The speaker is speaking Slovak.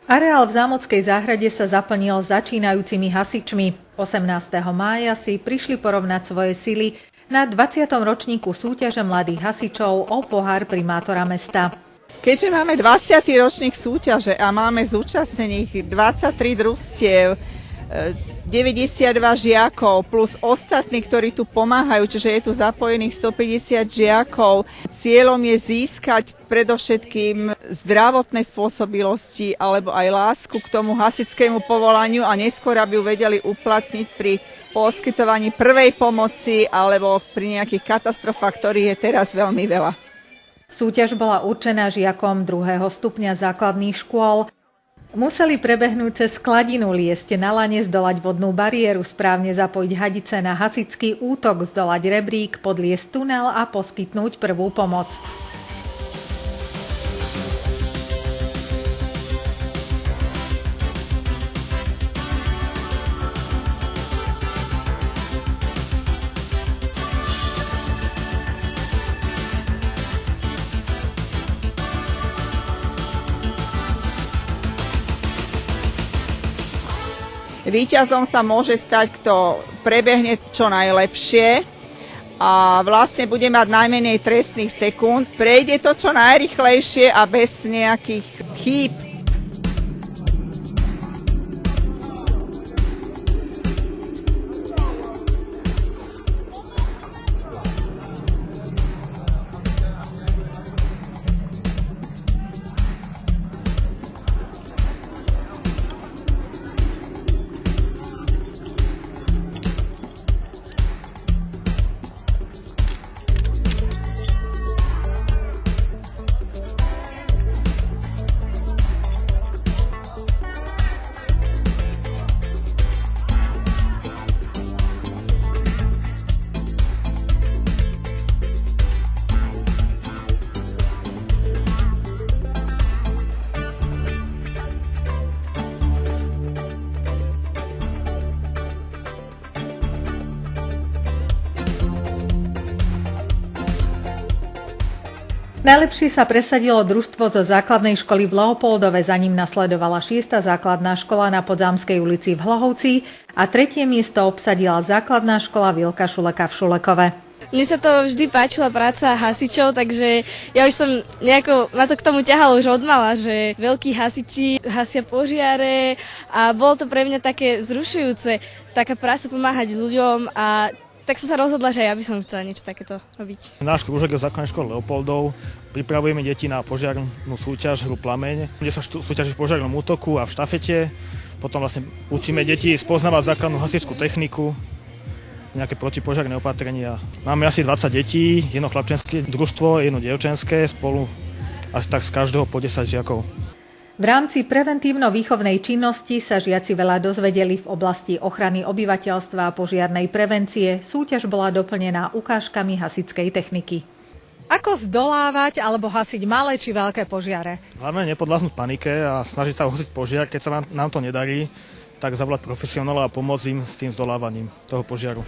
Areál v Zámockej záhrade sa zaplnil začínajúcimi hasičmi. 18. mája si prišli porovnať svoje sily na 20. ročníku súťaže mladých hasičov o pohár primátora mesta. Keďže máme 20. ročník súťaže a máme zúčastnených 23 družstiev, 92 žiakov plus ostatní, ktorí tu pomáhajú, čiže je tu zapojených 150 žiakov. Cieľom je získať predovšetkým zdravotné spôsobilosti alebo aj lásku k tomu hasickému povolaniu a neskôr, aby ju vedeli uplatniť pri poskytovaní prvej pomoci alebo pri nejakých katastrofách, ktorých je teraz veľmi veľa. Súťaž bola určená žiakom 2. stupňa základných škôl. Museli prebehnúť cez skladinu, liesť na lane, zdolať vodnú bariéru, správne zapojiť hadice na hasičský útok, zdolať rebrík, podliesť tunel a poskytnúť prvú pomoc. Víťazom sa môže stať, kto prebehne čo najlepšie a vlastne bude mať najmenej trestných sekúnd. Prejde to čo najrychlejšie a bez nejakých chýb. Najlepšie sa presadilo družstvo zo základnej školy v Leopoldove, za ním nasledovala 6. základná škola na Podzámskej ulici v Hlohovci a 3. miesto obsadila základná škola Vilka Šuleka v Šulekove. Mne sa to vždy páčila práca hasičov, takže ja už som nejako, ma to k tomu ťahalo už odmala, že veľkí hasiči hasia požiare a bolo to pre mňa také vzrušujúce, taká práca pomáhať ľuďom a tak som sa rozhodla, že ja by som chcela niečo takéto robiť. Náš krúžok je v základnej škole Leopoldov. Pripravujeme deti na požiarnú súťaž Hru Plameň, kde sa súťaží v požiarnom útoku a v štafete. Potom vlastne učíme deti spoznávať základnú hasičskú techniku, nejaké protipožiarne opatrenia. Máme asi 20 detí, jedno chlapčenské družstvo, jedno dievčenské, spolu asi tak z každého po 10 žiakov. V rámci preventívno-výchovnej činnosti sa žiaci veľa dozvedeli v oblasti ochrany obyvateľstva a požiarnej prevencie. Súťaž bola doplnená ukážkami hasičskej techniky. Ako zdolávať alebo hasiť malé či veľké požiare? Hlavne nepodľahnúť panike a snažiť sa ohasiť požiar. Keď sa nám to nedarí, tak zavolať profesionála a pomôcť im s tým zdolávaním toho požiaru.